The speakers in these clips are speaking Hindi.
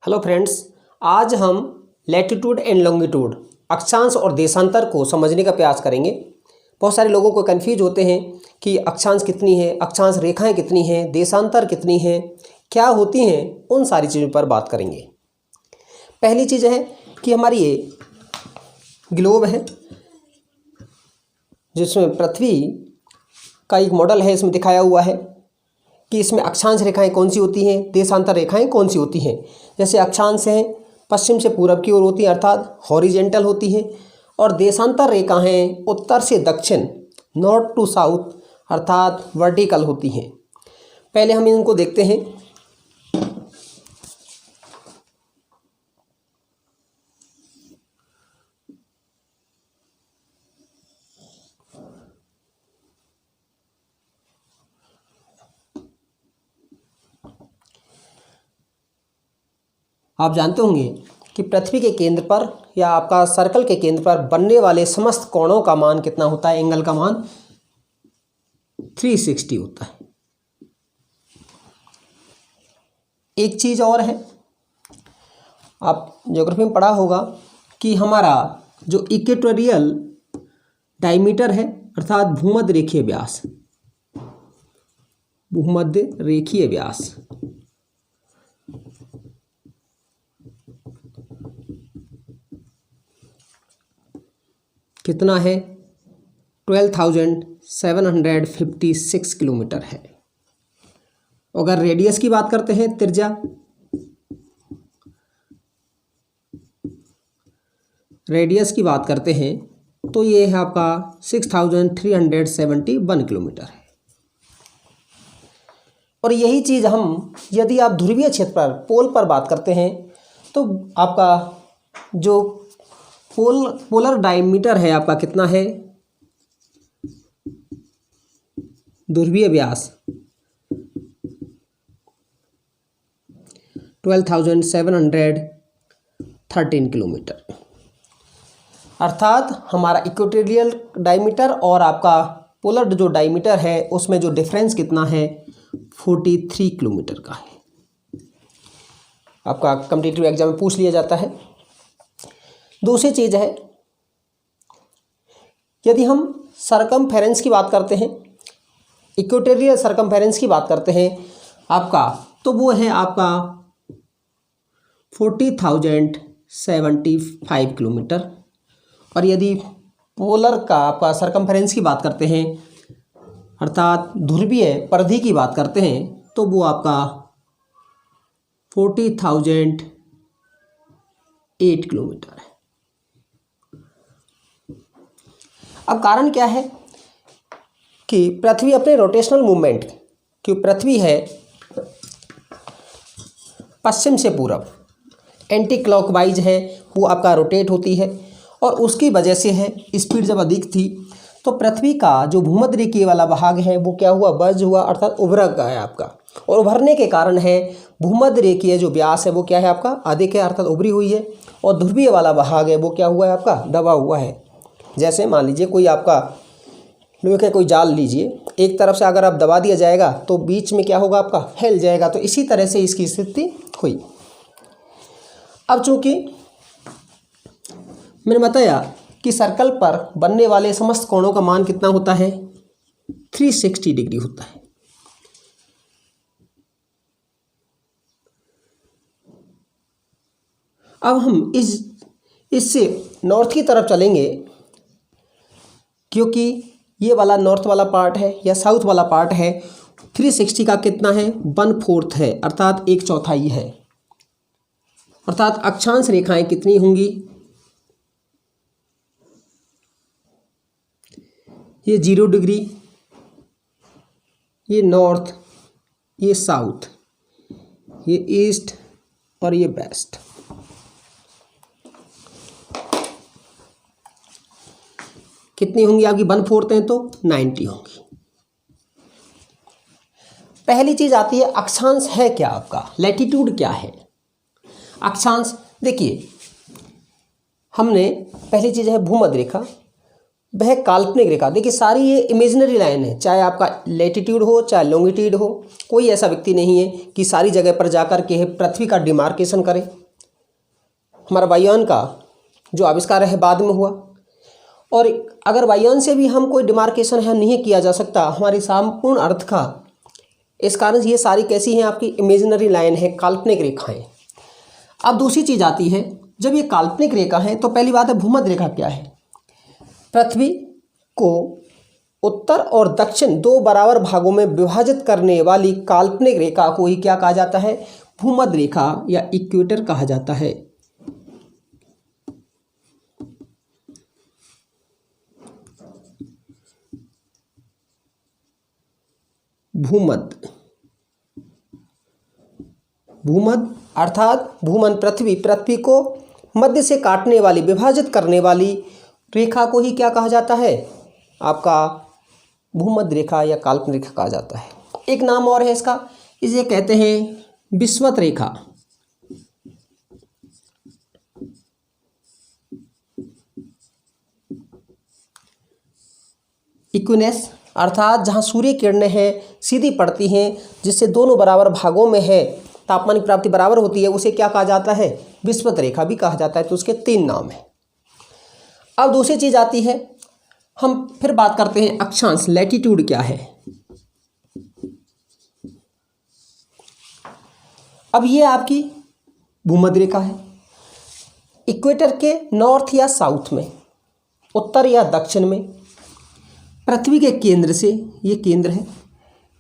हेलो फ्रेंड्स, आज हम लैटिट्यूड एंड लॉन्गिट्यूड अक्षांश और देशांतर को समझने का प्रयास करेंगे। बहुत सारे लोगों को कन्फ्यूज होते हैं कि अक्षांश कितनी है, अक्षांश रेखाएं कितनी हैं, देशांतर कितनी हैं, क्या होती हैं, उन सारी चीज़ों पर बात करेंगे। पहली चीज़ है कि हमारी ये ग्लोब है जिसमें पृथ्वी का एक मॉडल है, इसमें दिखाया हुआ है कि इसमें अक्षांश रेखाएं कौन सी होती हैं, देशांतर रेखाएं कौन सी होती हैं। जैसे अक्षांश हैं पश्चिम से पूरब की ओर होती हैं अर्थात हॉरिजेंटल होती हैं, और देशांतर रेखाएं उत्तर से दक्षिण नॉर्थ टू साउथ अर्थात वर्टिकल होती हैं। पहले हम इनको देखते हैं। आप जानते होंगे कि पृथ्वी के केंद्र पर या आपका सर्कल के केंद्र पर बनने वाले समस्त कोणों का मान कितना होता है, एंगल का मान 360 होता है। एक चीज़ और है, आप ज्योग्राफी में पढ़ा होगा कि हमारा जो इक्वेटोरियल डायमीटर है अर्थात भूमध्य रेखीय व्यास, भूमध्य रेखीय व्यास कितना है, 12,756 किलोमीटर है। अगर रेडियस की बात करते हैं, त्रिज्या, रेडियस की बात करते हैं तो ये है आपका 6,371 किलोमीटर है। और यही चीज़ हम यदि आप ध्रुवीय क्षेत्र पर पोल पर बात करते हैं तो आपका जो पोलर डायमीटर है आपका कितना है, ध्रुवीय व्यास 12,713 किलोमीटर। अर्थात हमारा इक्वेटोरियल डायमीटर और आपका पोलर जो डायमीटर है उसमें जो डिफरेंस कितना है, 43 किलोमीटर का है। आपका कॉम्पिटिटिव एग्जाम में पूछ लिया जाता है। दूसरी चीज़ है, यदि हम सरकमफेरेंस की बात करते हैं, इक्वेटोरियल सरकमफेरेंस की बात करते हैं आपका, तो वो है आपका 40,075 किलोमीटर। और यदि पोलर का आपका सरकमफेरेंस की बात करते हैं अर्थात ध्रुवीय परिधि की बात करते हैं तो वो आपका 40,008 किलोमीटर है। अब कारण क्या है कि पृथ्वी अपने रोटेशनल मूवमेंट, कि पृथ्वी है पश्चिम से पूरब एंटी क्लॉकवाइज है, वो आपका रोटेट होती है, और उसकी वजह से है स्पीड जब अधिक थी तो पृथ्वी का जो भूमध्य रेखीय वाला भाग है वो क्या हुआ, बज हुआ अर्थात उभर गया आपका, और उभरने के कारण है भूमध्य रेखीय जो व्यास है वो क्या है आपका अधिक है अर्थात उभरी हुई है, और ध्रुवीय वाला भाग है वो क्या हुआ है आपका दबा हुआ है। जैसे मान लीजिए कोई आपका लोहे का कोई जाल लीजिए, एक तरफ से अगर आप दबा दिया जाएगा तो बीच में क्या होगा आपका हिल जाएगा, तो इसी तरह से इसकी स्थिति हुई। अब चूंकि मैंने बताया कि सर्कल पर बनने वाले समस्त कोणों का मान कितना होता है, 360 डिग्री होता है। अब हम इससे नॉर्थ की तरफ चलेंगे, क्योंकि ये वाला नॉर्थ वाला पार्ट है या साउथ वाला पार्ट है, 360 का कितना है, 1/4 है अर्थात 1/4 है। अर्थात अक्षांश रेखाएं कितनी होंगी, ये 0 डिग्री, ये नॉर्थ, ये साउथ, ये ईस्ट और ये वेस्ट। कितनी होंगी आपकी, 1/4 हैं तो 90 होंगी। पहली चीज आती है अक्षांश है क्या आपका, लैटिट्यूड क्या है। अक्षांश देखिए, हमने पहली चीज है भूमध्य रेखा, वह काल्पनिक रेखा, देखिए सारी ये इमेजिनरी लाइन है, चाहे आपका लैटिट्यूड हो चाहे लॉन्गिट्यूड हो, कोई ऐसा व्यक्ति नहीं है कि सारी जगह पर जाकर के पृथ्वी का डिमार्केशन करे। हमारा वायुयान का जो आविष्कार है बाद में हुआ, और अगर वायुयान से भी हम कोई डिमार्केशन है नहीं किया जा सकता हमारी संपूर्ण अर्थ का, इस कारण ये सारी कैसी हैं आपकी इमेजिनरी लाइन है, काल्पनिक रेखाएं। अब दूसरी चीज़ आती है, जब ये काल्पनिक रेखा है तो पहली बात है भूमध्य रेखा क्या है। पृथ्वी को उत्तर और दक्षिण दो बराबर भागों में विभाजित करने वाली काल्पनिक रेखा को ही क्या कहा जाता है, भूमध्य रेखा या इक्वेटर कहा जाता है। भूमध्य, भूमध्य अर्थात भूमन पृथ्वी को मध्य से काटने वाली, विभाजित करने वाली रेखा को ही क्या कहा जाता है, आपका भूमध्य रेखा या काल्पनिक रेखा कहा जाता है। एक नाम और है इसका, इसे कहते हैं विषुवत रेखा। इक्विनेस अर्थात जहाँ सूर्य किरणें हैं सीधी पड़ती हैं, जिससे दोनों बराबर भागों में है तापमान की प्राप्ति बराबर होती है, उसे क्या कहा जाता है, विषुवत रेखा भी कहा जाता है। तो उसके 3 नाम हैं। अब दूसरी चीज़ आती है, हम फिर बात करते हैं अक्षांश, लैटिट्यूड क्या है। अब ये आपकी भूमध्य रेखा है, इक्वेटर के नॉर्थ या साउथ में, उत्तर या दक्षिण में, पृथ्वी के केंद्र से, ये केंद्र है,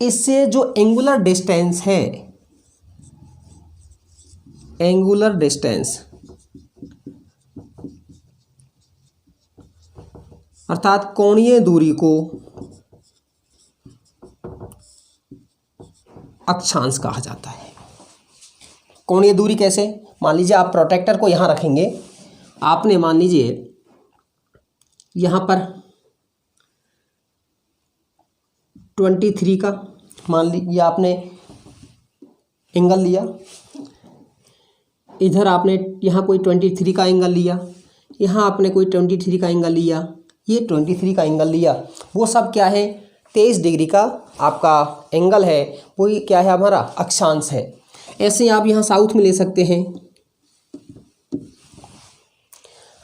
इससे जो एंगुलर डिस्टेंस है, एंगुलर डिस्टेंस अर्थात कोणीय दूरी को अक्षांश कहा जाता है। कोणीय दूरी कैसे, मान लीजिए आप प्रोटेक्टर को यहाँ रखेंगे, आपने मान लीजिए यहाँ पर 23 का मान लीजिए आपने एंगल लिया, इधर आपने यहाँ कोई 23 का एंगल लिया, यहाँ आपने कोई 23 का एंगल लिया, ये 23 का एंगल लिया, वो सब क्या है, 23 डिग्री का आपका एंगल है, वही क्या है, हमारा अक्षांश है। ऐसे आप यहाँ साउथ में ले सकते हैं,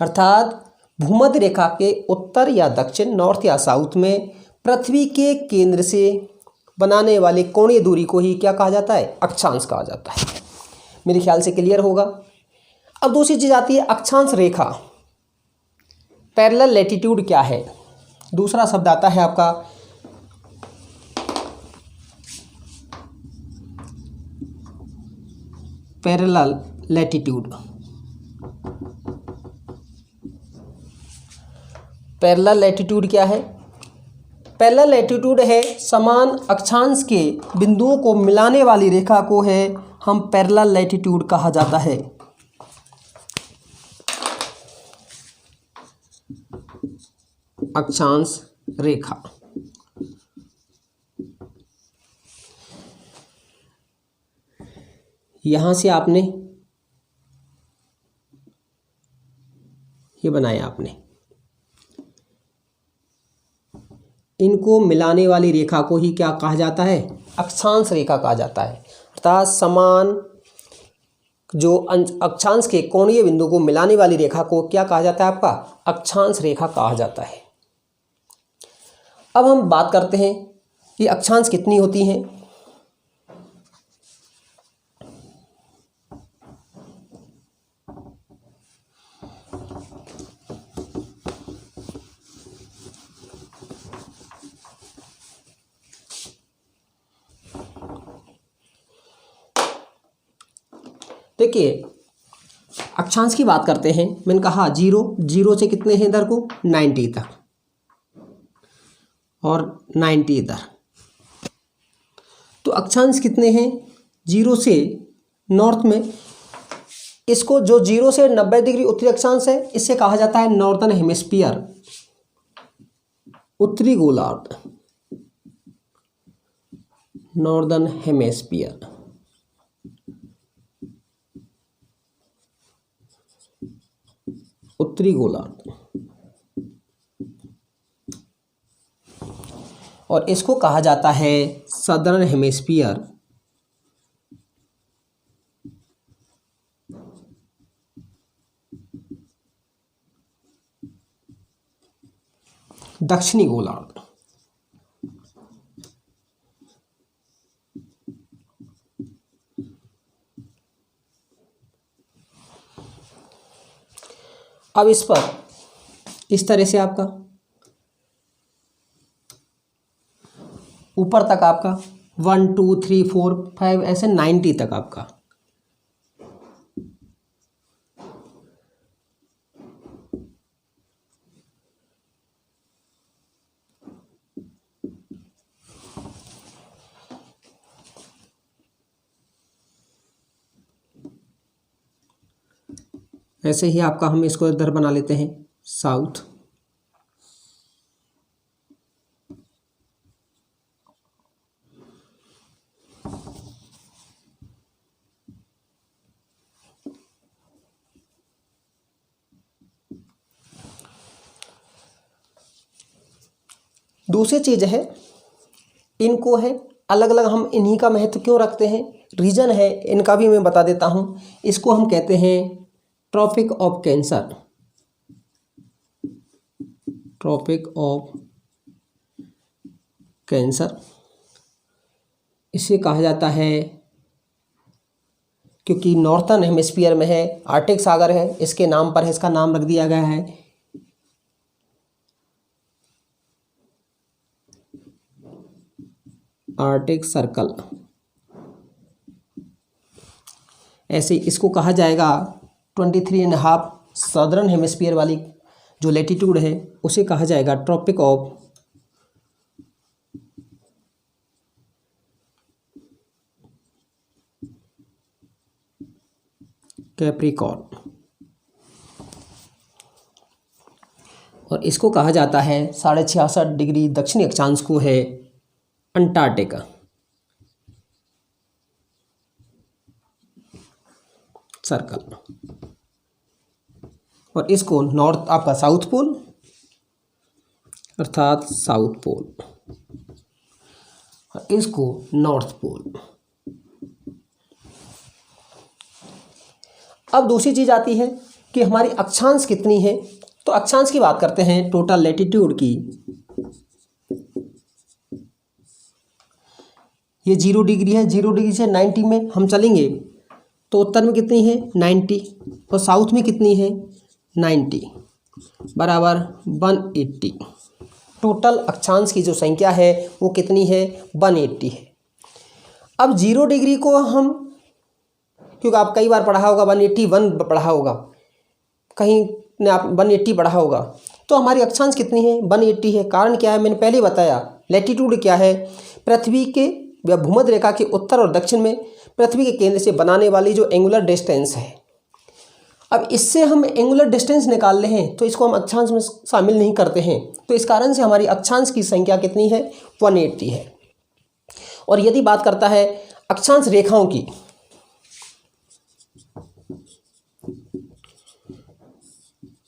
अर्थात भूमध्य रेखा के उत्तर या दक्षिण, नॉर्थ या साउथ में पृथ्वी के केंद्र से बनाने वाले कोणीय दूरी को ही क्या कहा जाता है, अक्षांश कहा जाता है। मेरे ख्याल से क्लियर होगा। अब दूसरी चीज़ आती है अक्षांश रेखा, पैरेलल लैटिट्यूड क्या है। दूसरा शब्द आता है आपका पैरेलल लैटिट्यूड। पैरेलल लैटिट्यूड क्या है, पैरेलल लैटिट्यूड है समान अक्षांश के बिंदुओं को मिलाने वाली रेखा को है हम पैरेलल लैटिट्यूड कहा जाता है। अक्षांश रेखा, यहाँ से आपने ये बनाया, आपने इनको मिलाने वाली रेखा को ही क्या कहा जाता है, अक्षांश रेखा कहा जाता है। अर्थात समान जो अक्षांश के कोणीय बिंदु को मिलाने वाली रेखा को क्या कहा जाता है, आपका अक्षांश रेखा कहा जाता है। अब हम बात करते हैं कि अक्षांश कितनी होती हैं। देखिए अक्षांश की बात करते हैं, मैंने कहा जीरो से कितने हैं इधर को 90 तक और 90 इधर, तो अक्षांश कितने हैं, 0 से नॉर्थ में, इसको जो 0 से 90 डिग्री उत्तरी अक्षांश है इसे कहा जाता है नॉर्दर्न हेमिस्फीयर, उत्तरी गोलार्ध, नॉर्दर्न हेमिस्फीयर। उत्तरी गोलार्ध। और इसको कहा जाता है सदर्न हेमिस्फीयर, दक्षिणी गोलार्ध। अब इस पर इस तरह से आपका ऊपर तक आपका 1 2 3 4 5 ऐसे 90 तक आपका ऐसे ही आपका हम इसको इधर बना लेते हैं साउथ। दूसरी चीज़ है, इनको है अलग अलग, हम इन्हीं का महत्व क्यों रखते हैं, रीज़न है इनका भी मैं बता देता हूँ। इसको हम कहते हैं tropic of cancer, tropic of cancer इसे कहा जाता है क्योंकि नॉर्थर्न हेमिस्फीयर में है, आर्कटिक सागर है, इसके नाम पर है, इसका नाम रख दिया गया है आर्कटिक सर्कल। ऐसे इसको कहा जाएगा 23.5 सदर्न हेमिस्फीयर वाली जो लैटिट्यूड है उसे कहा जाएगा ट्रॉपिक ऑफ कैप्रिकॉर्न, और इसको कहा जाता है 66.5 डिग्री दक्षिणी अक्षांश को है अंटार्कटिका सर्कल, और इसको नॉर्थ आपका साउथ पोल अर्थात साउथ पोल, और इसको नॉर्थ पोल। अब दूसरी चीज़ आती है कि हमारी अक्षांश कितनी है, तो अक्षांश की बात करते हैं टोटल लैटिट्यूड की। ये 0 डिग्री है, 0 डिग्री से 90 में हम चलेंगे तो उत्तर में कितनी है 90, और साउथ में कितनी है 90 बराबर 180। टोटल अक्षांश की जो संख्या है वो कितनी है 180 है। अब 0 डिग्री को हम, क्योंकि आप कई बार पढ़ा होगा 181 पढ़ा होगा, कहीं ने आप 180 पढ़ा होगा, तो हमारी अक्षांश कितनी है 180 है। कारण क्या है, मैंने पहले बताया लैटिट्यूड क्या है, पृथ्वी के या भूमध्य रेखा के उत्तर और दक्षिण में पृथ्वी के केंद्र से बनाने वाली जो एंगुलर डिस्टेंस है। अब इससे हम एंगुलर डिस्टेंस निकाल रहे हैं तो इसको हम अक्षांश में शामिल नहीं करते हैं, तो इस कारण से हमारी अक्षांश की संख्या कितनी है 180 है। और यदि बात करता है अक्षांश रेखाओं की,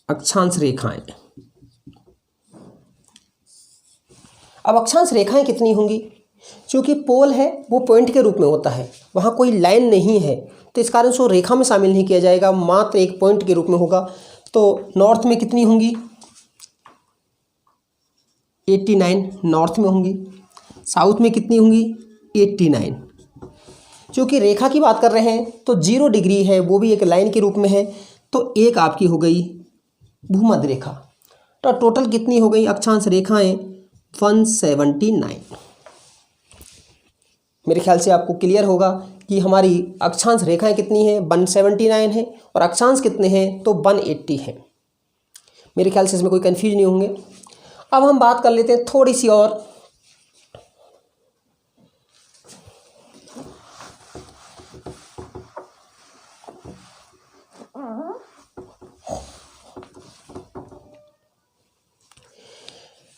अक्षांश रेखाएं, अब अक्षांश रेखाएं कितनी होंगी, क्योंकि पोल है वो पॉइंट के रूप में होता है, वहाँ कोई लाइन नहीं है, तो इस कारण से वो रेखा में शामिल नहीं किया जाएगा, मात्र एक पॉइंट के रूप में होगा। तो नॉर्थ में कितनी होंगी 89 नॉर्थ में होंगी, साउथ में कितनी होंगी 89। क्योंकि रेखा की बात कर रहे हैं तो 0 डिग्री है वो भी एक लाइन के रूप में है, तो एक आपकी हो गई भूमध्य रेखा। तो टोटल कितनी हो गई अक्षांश रेखाएं 179। मेरे ख्याल से आपको क्लियर होगा कि हमारी अक्षांश रेखाएं कितनी हैं 179 है, और अक्षांश कितने हैं तो 180 है। मेरे ख्याल से इसमें कोई कन्फ्यूज नहीं होंगे। अब हम बात कर लेते हैं थोड़ी सी और,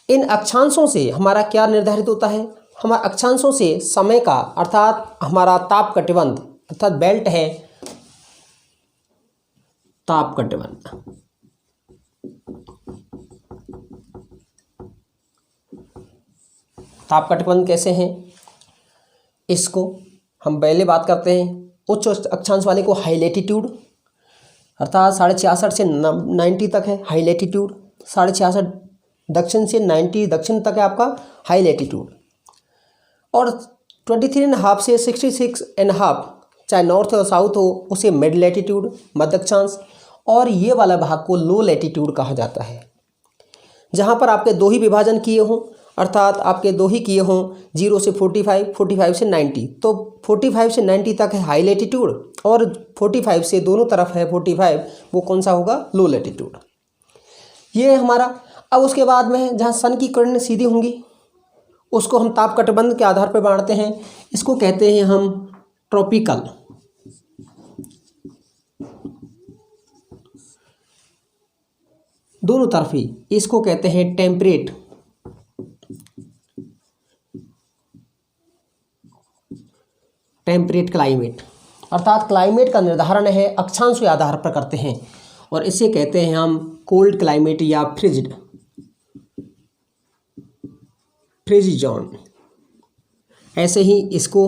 इन अक्षांशों से हमारा क्या निर्धारित होता है, हमारे अक्षांशों से समय का, अर्थात हमारा ताप कटिबंध, अर्थात बेल्ट है ताप कटिबंध, ताप कटबंध कैसे हैं, इसको हम पहले बात करते हैं। उच्च अक्षांश वाले को हाई लैटिट्यूड, अर्थात 66.5 से 90 तक है हाई लैटिट्यूड, 66.5 दक्षिण से 90 दक्षिण तक है आपका हाई लैटिट्यूड, और 23.5 से 66.5 चाहे नॉर्थ और साउथ हो उसे मिड लैटिट्यूड मध्य अक्षांश, और ये वाला भाग को लो लैटिट्यूड कहा जाता है। जहाँ पर आपके दो ही विभाजन किए हों, अर्थात आपके दो ही किए हों 0 से 45, 45 से 90, तो 45 से 90 तक है हाई लैटिट्यूड, और 45 से दोनों तरफ है 45, वो कौन सा होगा, लो लैटिट्यूड। ये है हमारा। अब उसके बाद में जहाँ सन की किरणें सीधी होंगी उसको हम ताप कटबंध के आधार पर बांटते हैं, इसको कहते हैं हम ट्रॉपिकल, दोनों तरफ ही, इसको कहते हैं टेम्परेट, टेम्परेट क्लाइमेट, अर्थात क्लाइमेट का निर्धारण है अक्षांश के आधार पर करते हैं, और इसे कहते हैं हम कोल्ड क्लाइमेट या फ्रिजिड, फ्रिजी जोन। ऐसे ही इसको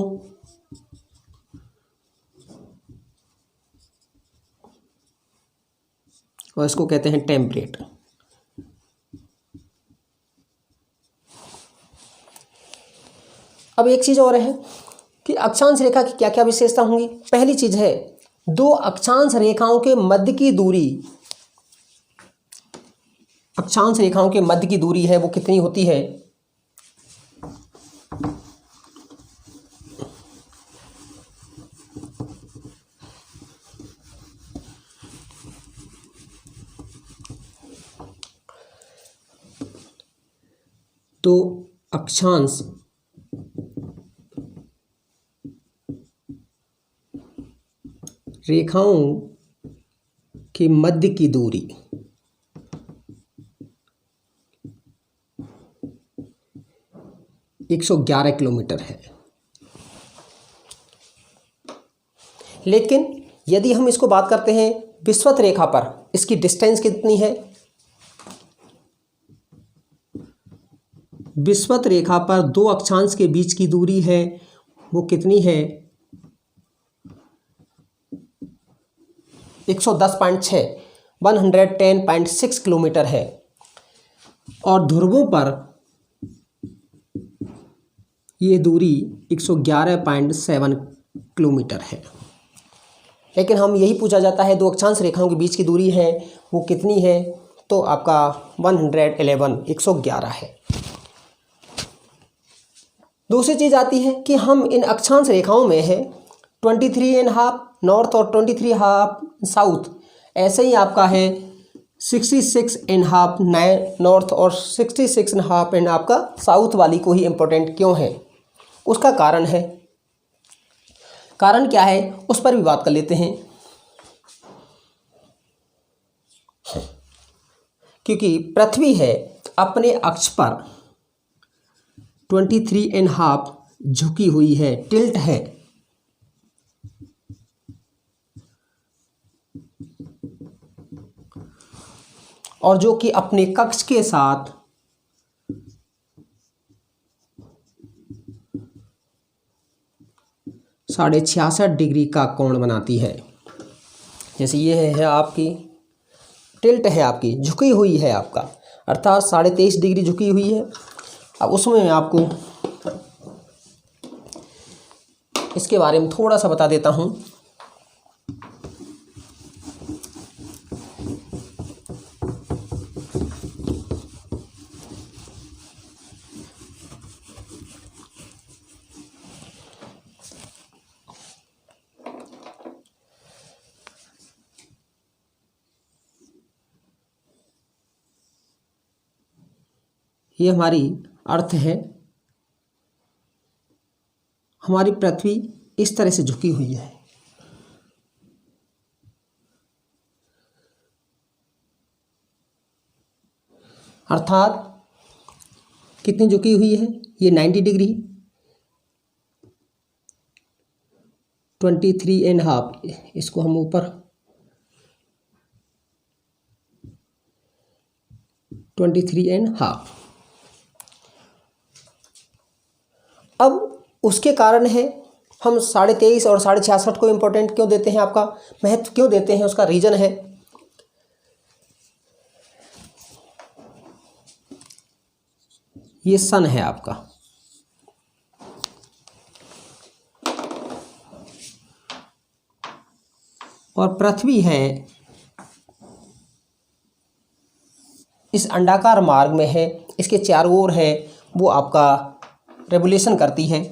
और इसको कहते हैं टेम्परेट। अब एक चीज़ और है कि अक्षांश रेखा की क्या क्या विशेषता होंगी। पहली चीज़ है दो अक्षांश रेखाओं के मध्य की दूरी, अक्षांश रेखाओं के मध्य की दूरी है वो कितनी होती है, तो अक्षांश रेखाओं के मध्य की दूरी 111 किलोमीटर है। लेकिन यदि हम इसको बात करते हैं विषुवत रेखा पर, इसकी डिस्टेंस कितनी है, विषुवत रेखा पर दो अक्षांश के बीच की दूरी है वो कितनी है, 110.6 110.6 किलोमीटर है, और ध्रुवों पर ये दूरी 111.7 किलोमीटर है। लेकिन हम यही पूछा जाता है दो अक्षांश रेखाओं के बीच की दूरी है वो कितनी है, तो आपका 111 है। दूसरी चीज़ आती है कि हम इन अक्षांश रेखाओं में है 23.5 नॉर्थ और 23.5 साउथ, ऐसे ही आपका है 66.5 नॉर्थ और 66.5 आपका साउथ वाली को ही इम्पोर्टेंट क्यों है, उसका कारण है, कारण क्या है उस पर भी बात कर लेते हैं। क्योंकि पृथ्वी है अपने अक्ष पर 23.5 झुकी हुई है, टिल्ट है, और जो कि अपने कक्ष के साथ साढ़े 66 डिग्री का कोण बनाती है। जैसे ये है आपकी टिल्ट है, आपकी झुकी हुई है आपका, अर्थात 23.5 डिग्री झुकी हुई है। अब उसमें मैं आपको इसके बारे में थोड़ा सा बता देता हूँ। ये हमारी अर्थ है, हमारी पृथ्वी इस तरह से झुकी हुई है, अर्थात कितनी झुकी हुई है, ये 90 डिग्री 23.5, इसको हम ऊपर 23.5, अब उसके कारण है हम 23.5 और 66.5 को इम्पोर्टेंट क्यों देते हैं, आपका महत्व क्यों देते हैं, उसका रीज़न है ये सन है आपका। और पृथ्वी है इस अंडाकार मार्ग में है, इसके चारों ओर है वो आपका रेवोल्यूशन करती है।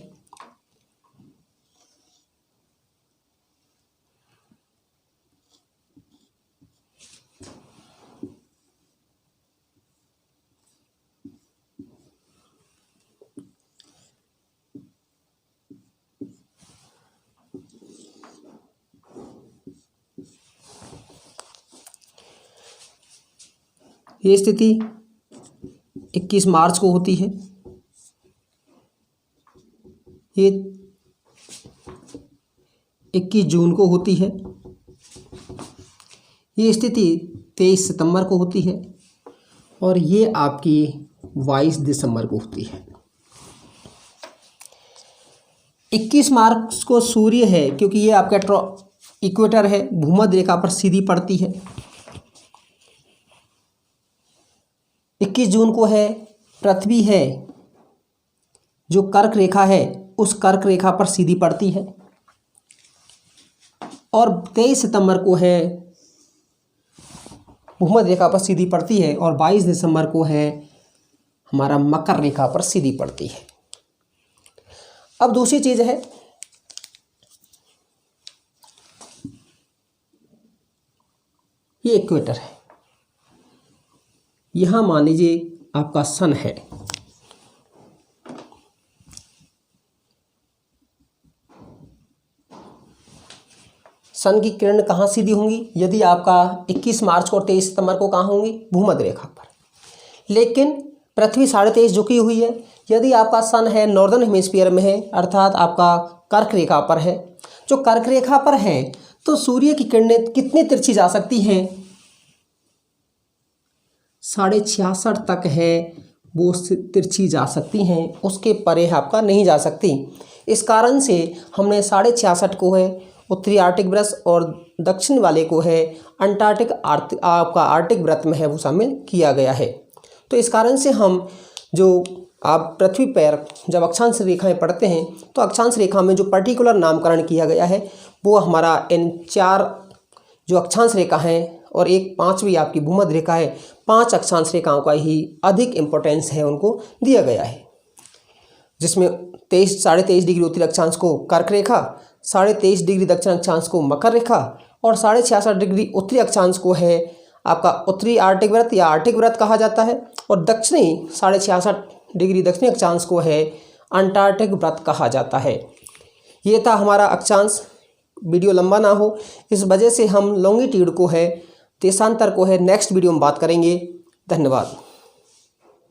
ये स्थिति 21 मार्च को होती है, ये 21 जून को होती है, ये स्थिति 23 सितंबर को होती है और ये आपकी 22 दिसंबर को होती है। 21 मार्च को सूर्य है क्योंकि ये आपका इक्वेटर है, भूमध्य रेखा पर सीधी पड़ती है। 21 जून को है पृथ्वी है जो कर्क रेखा है उस कर्क रेखा पर सीधी पड़ती है। और 23 सितंबर को है भूमध्य रेखा पर सीधी पड़ती है और 22 दिसंबर को है हमारा मकर रेखा पर सीधी पड़ती है। अब दूसरी चीज है ये इक्वेटर है, यहां मान लीजिए आपका सन है, सन की किरण कहाँ सीधी होंगी, यदि आपका 21 मार्च को और 23 सितंबर को कहाँ होंगी, भूमध्य रेखा पर। लेकिन पृथ्वी 23.5 झुकी हुई है, यदि आपका सन है नॉर्दर्न हेमिस्फीयर में है अर्थात आपका कर्क रेखा पर है, जो कर्क रेखा पर है तो सूर्य की किरणें कितनी तिरछी जा सकती हैं, 66.5 तक है वो तिरछी जा सकती हैं, उसके परे आपका नहीं जा सकती। इस कारण से हमने 66.5 को है उत्तरी आर्टिक वृत्त और दक्षिण वाले को है अंटार्कटिक आपका आर्टिक वृत्त में है वो शामिल किया गया है। तो इस कारण से हम जो आप पृथ्वी पर जब अक्षांश रेखाएं पढ़ते हैं तो अक्षांश रेखा में जो पर्टिकुलर नामकरण किया गया है वो हमारा इन 4 जो अक्षांश रेखा हैं और एक 5वीं आपकी भूमध्य रेखा है, 5 अक्षांश रेखाओं का ही अधिक इम्पोर्टेंस है उनको दिया गया है, जिसमें 23.5 डिग्री उत्तरी अक्षांश को कर्क रेखा, 23.5 डिग्री दक्षिण अक्षांश को मकर रेखा और 66.5 डिग्री उत्तरी अक्षांश को है आपका उत्तरी आर्टिक वृत्त या आर्टिक वृत्त कहा जाता है और दक्षिणी 66.5 डिग्री दक्षिणी अक्षांश को है अंटार्कटिक वृत्त कहा जाता है। ये था हमारा अक्षांश। वीडियो लंबा ना हो इस वजह से हम लॉन्गिट्यूड को है देशांतर को है नेक्स्ट वीडियो में बात करेंगे। धन्यवाद।